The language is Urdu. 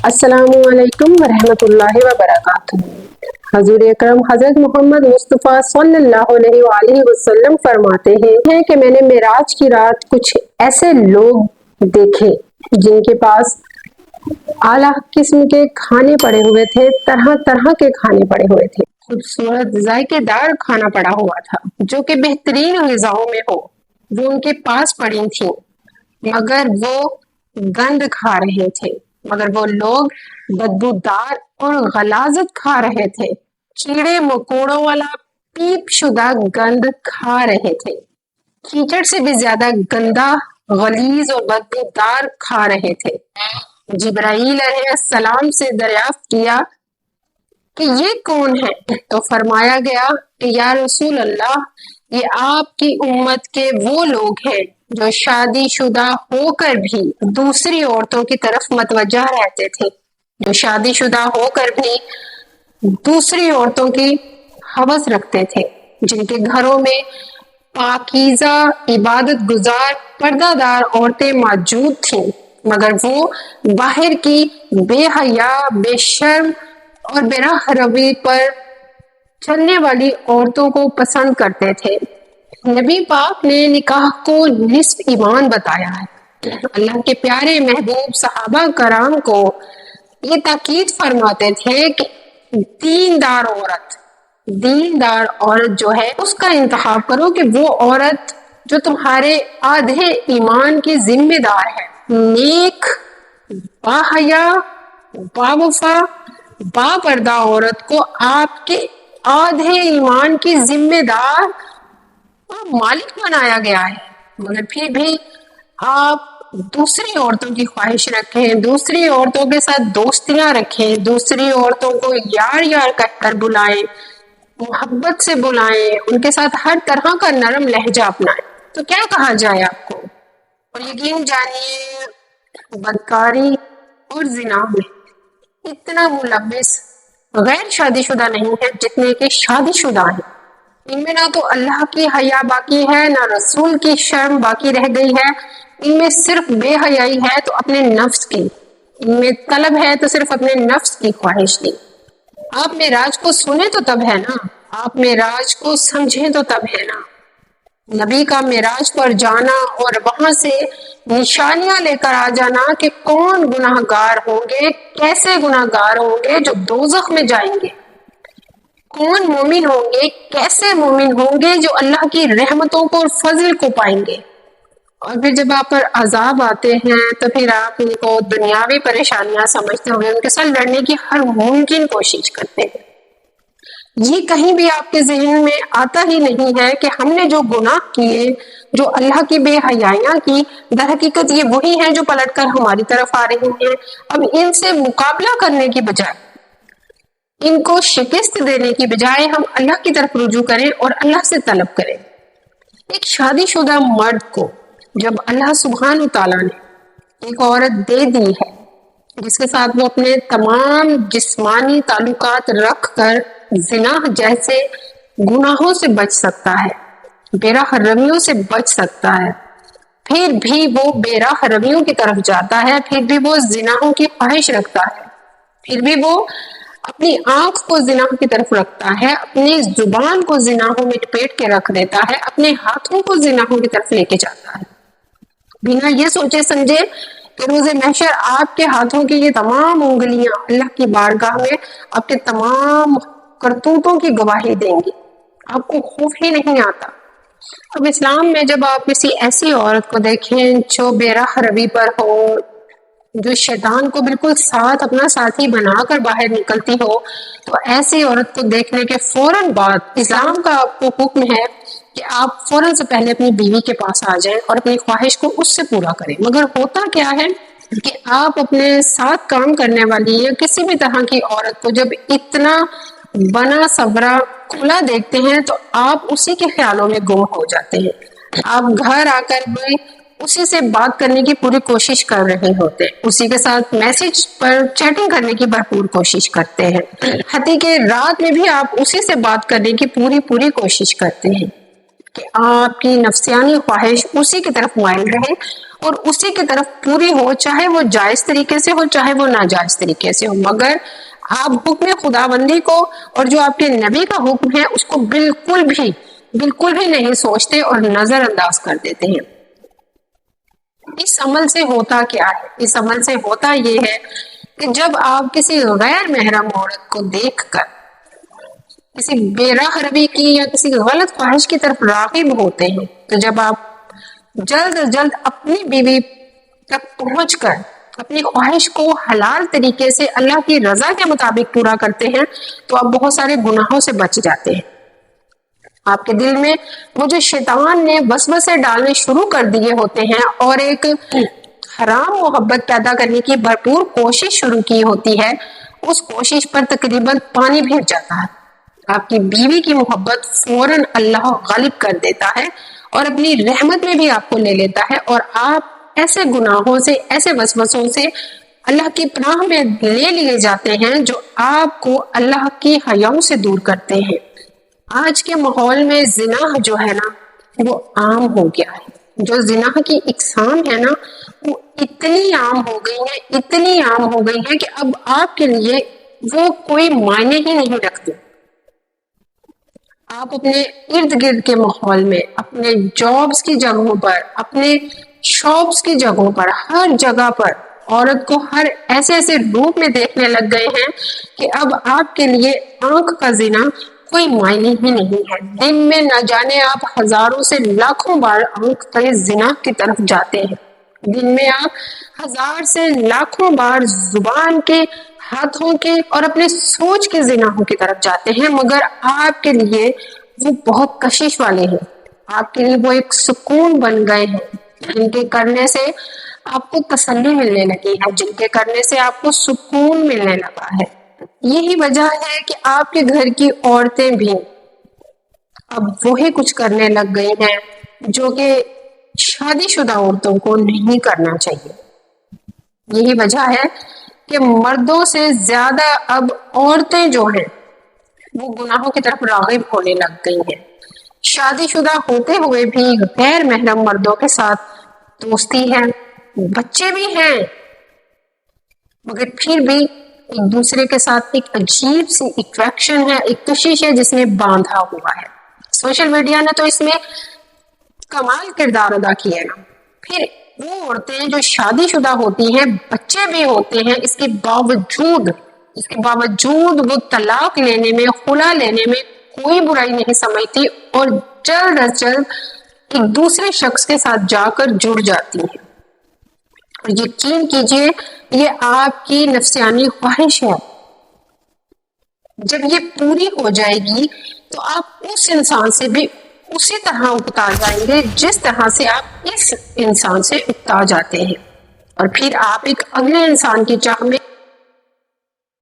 السلام علیکم ورحمۃ اللہ وبرکاتہ۔ حضور اکرم حضرت محمد مصطفیٰ صلی اللہ علیہ وآلہ وسلم فرماتے ہیں کہ میں نے معراج کی رات کچھ ایسے لوگ دیکھے جن کے پاس اعلیٰ قسم کے کھانے پڑے ہوئے تھے، طرح طرح کے کھانے پڑے ہوئے تھے، خوبصورت ذائقے دار کھانا پڑا ہوا تھا جو کہ بہترین غذاؤں میں ہو وہ ان کے پاس پڑی تھیں، مگر وہ گند کھا رہے تھے، مگر وہ لوگ بدبودار اور غلاظت کھا رہے تھے، کیڑے مکوڑوں والا پیپ شدہ گند کھا رہے تھے، کیچڑ سے بھی زیادہ گندا، غلیظ اور بدبودار کھا رہے تھے۔ جبرائیل علیہ السلام سے دریافت کیا کہ یہ کون ہے؟ تو فرمایا گیا کہ یا رسول اللہ، یہ آپ کی امت کے وہ لوگ ہیں جو شادی شدہ ہو کر بھی دوسری عورتوں کی طرف متوجہ رہتے تھے، جو شادی شدہ ہو کر بھی دوسری عورتوں کی ہوس رکھتے تھے، جن کے گھروں میں پاکیزہ عبادت گزار پردہ دار عورتیں موجود تھیں، مگر وہ باہر کی بے حیا، بے شرم اور بے راہ روی پر چلنے والی عورتوں کو پسند کرتے تھے۔ نبی پاک نے نکاح کو نصف ایمان بتایا ہے۔ اللہ کے پیارے محبوب صحابہ کرام کو یہ تاکید فرماتے تھے کہ دیندار عورت جو ہے اس کا انتخاب کرو کہ وہ عورت جو تمہارے آدھے ایمان کی ذمہ دار ہے، نیک، باحیا، باوفا، با پردہ عورت کو آپ کے آدھے ایمان کی ذمہ دار اور مالک بنایا گیا ہے، مگر پھر بھی آپ دوسری عورتوں کی خواہش رکھیں، دوسری عورتوں کے ساتھ دوستیاں رکھیں، دوسری عورتوں کو یار یار کہہ کر بلائیں، محبت سے بلائیں، ان کے ساتھ ہر طرح کا نرم لہجہ اپنائیں، تو کیا کہا جائے آپ کو؟ اور یقین جانیے بدکاری اور زنا میں اتنا ملوث غیر شادی شدہ نہیں ہے جتنے کہ شادی شدہ ہیں۔ ان میں نہ تو اللہ کی حیا باقی ہے، نہ رسول کی شرم باقی رہ گئی ہے، ان میں صرف بے حیائی ہے تو اپنے نفس کی، ان میں طلب ہے تو صرف اپنے نفس کی خواہش کی۔ آپ معراج کو سنیں تو تب ہے نا، آپ معراج کو سمجھیں تو تب ہے نا۔ نبی کا معراج پر جانا اور وہاں سے نشانیاں لے کر آ جانا کہ کون گناہ گار ہوں گے، کیسے گناہ گار ہوں گے جو دوزخ میں جائیں گے، کون مومن ہوں گے، کیسے مومن ہوں گے جو اللہ کی رحمتوں کو اور فضل کو پائیں گے، اور پھر جب آپ پر عذاب آتے ہیں تو پھر آپ ان کو دنیاوی پریشانیاں سمجھتے ہوئے ان کے ساتھ لڑنے کی ہر ممکن کوشش کرتے ہیں۔ یہ کہیں بھی آپ کے ذہن میں آتا ہی نہیں ہے کہ ہم نے جو گناہ کیے، جو اللہ کی بے حیائیاں کی، در حقیقت یہ وہی ہیں جو پلٹ کر ہماری طرف آ رہی ہیں۔ اب ان سے مقابلہ کرنے کی بجائے، ان کو شکست دینے کی بجائے ہم اللہ کی طرف رجوع کریں اور اللہ سے طلب کریں۔ ایک شادی شدہ مرد کو جب اللہ سبحانہ تعالیٰ نے ایک عورت دے دی ہے جس کے ساتھ وہ اپنے تمام جسمانی تعلقات رکھ کر زنا جیسے گناہوں سے بچ سکتا ہے، بے راہ رویوں سے بچ سکتا ہے، پھر بھی وہ بے راہ رویوں کی طرف جاتا ہے، پھر بھی وہ زناہوں کی خواہش رکھتا ہے، پھر بھی وہ اپنی آنکھ کو زنا کی طرف رکھتا ہے، اپنی زبان کو زناہوں میں لپیٹ کے رکھ دیتا ہے، اپنے ہاتھوں کو زناہوں کی طرف لے کے جاتا ہے، بنا یہ سوچے سمجھے کہ روز محشر آپ کے ہاتھوں کی یہ تمام انگلیاں اللہ کی بارگاہ میں آپ کے تمام کرتوتوں کی گواہی دیں گی، آپ کو خوف ہی نہیں آتا۔ اب اسلام میں جب آپ کسی ایسی عورت کو دیکھیں جو بے راہ روی پر ہو، جو شیطان کو بالکل ساتھ اپنا ساتھی بنا کر باہر نکلتی ہو، تو ایسی عورت کو دیکھنے کے فوراً بعد اسلام کا آپ کو حکم ہے کہ آپ فوراً سے پہلے اپنی بیوی کے پاس آ جائیں اور اپنی خواہش کو اس سے پورا کریں۔ مگر ہوتا کیا ہے کہ آپ اپنے ساتھ کام کرنے والی یا کسی بھی طرح کی عورت کو جب اتنا بنا صبرا کھلا دیکھتے ہیں تو آپ اسی کے خیالوں میں گم ہو جاتے ہیں۔ آپ گھر آ کر بھی اسی سے بات کرنے کی پوری کوشش کر رہے ہوتے ہیں، اسی کے ساتھ میسج پر چیٹنگ کرنے کی بھرپور کوشش کرتے ہیں، حتیٰ کہ رات میں بھی آپ اسی سے بات کرنے کی پوری کوشش کرتے ہیں کہ آپ کی نفسیانی خواہش اسی کی طرف مائل رہے اور اسی کی طرف پوری ہو، چاہے وہ جائز طریقے سے ہو چاہے وہ ناجائز طریقے سے ہو، مگر آپ حکم خداوندی کو اور جو آپ کے نبی کا حکم ہے اس کو بالکل بھی نہیں سوچتے اور نظر انداز کر دیتے ہیں۔ اس عمل سے ہوتا کیا ہے؟ اس عمل سے ہوتا یہ ہے کہ جب آپ کسی غیر محرم عورت کو دیکھ کر کسی بے راہ روی کی یا کسی غلط خواہش کی طرف راغب ہوتے ہیں، تو جب آپ جلد از جلد اپنی بیوی تک پہنچ کر اپنی خواہش کو حلال طریقے سے اللہ کی رضا کے مطابق پورا کرتے ہیں تو آپ بہت سارے گناہوں سے بچ جاتے ہیں۔ آپ کے دل میں وہ جو شیطان نے وسوسے ڈالنے شروع کر دیے ہوتے ہیں اور ایک حرام محبت پیدا کرنے کی بھرپور کوشش شروع کی ہوتی ہے، اس کوشش پر تقریباً پانی پھر جاتا ہے۔ آپ کی بیوی کی محبت فوراً اللہ غالب کر دیتا ہے اور اپنی رحمت میں بھی آپ کو لے لیتا ہے، اور آپ ایسے گناہوں سے، ایسے وسوسوں سے اللہ کی پناہ میں لے لیے جاتے ہیں جو آپ کو اللہ کی حیاؤں سے دور کرتے ہیں۔ آج کے ماحول میں زنا جو ہے نا وہ عام ہو گیا ہے، جو زنا کی اقسام ہے نا وہ اتنی عام ہو گئی ہے کہ اب آپ کے لیے وہ کوئی معنی ہی نہیں رکھتے۔ آپ اپنے ارد گرد کے ماحول میں، اپنے جابس کی جگہوں پر، اپنے شاپس کی جگہوں پر، ہر جگہ پر عورت کو ہر ایسے روپ میں دیکھنے لگ گئے ہیں کہ اب آپ کے لیے آنکھ کا زنا کوئی معنی ہی نہیں ہے۔ دن میں نہ جانے آپ ہزاروں سے لاکھوں بار آنکھ کے زنا کی طرف جاتے ہیں، دن میں آپ ہزار سے لاکھوں بار زبان کے، ہاتھوں کے اور اپنے سوچ کے زناحوں کی طرف جاتے ہیں، مگر آپ کے لیے وہ بہت کشش والے ہیں، آپ کے لیے وہ ایک سکون بن گئے ہیں جن کے کرنے سے آپ کو تسلی ملنے لگی ہے، جن کے کرنے سے آپ کو سکون ملنے لگا ہے۔ یہی وجہ ہے کہ آپ کے گھر کی عورتیں بھی اب وہی کچھ کرنے لگ گئی ہیں جو کہ شادی شدہ عورتوں کو نہیں کرنا چاہیے۔ یہی وجہ ہے کہ مردوں سے زیادہ اب عورتیں جو ہیں وہ گناہوں کی طرف راغب ہونے لگ گئی ہیں۔ شادی شدہ ہوتے ہوئے بھی غیر محرم مردوں کے ساتھ دوستی ہے، بچے بھی ہیں، مگر پھر بھی ایک دوسرے کے ساتھ ایک عجیب سی اٹریکشن ہے، ایک کشش ہے جس نے باندھا ہوا ہے۔ سوشل میڈیا نے تو اس میں کمال کردار ادا کیا ہے نا۔ پھر وہ عورتیں جو شادی شدہ ہوتی ہیں، بچے بھی ہوتے ہیں، اس کے باوجود وہ طلاق لینے میں، خلا لینے میں کوئی برائی نہیں سمجھتی اور جلد از جلد ایک دوسرے شخص کے ساتھ جا کر جڑ جاتی ہیں۔ اور یقین کیجئے یہ آپ کی نفسیانی خواہش ہے، جب یہ پوری ہو جائے گی تو آپ اس انسان سے بھی اسی طرح اکتا جائیں گے جس طرح سے آپ اس انسان سے اکتا جاتے ہیں، اور پھر آپ ایک اگلے انسان کی چاہ میں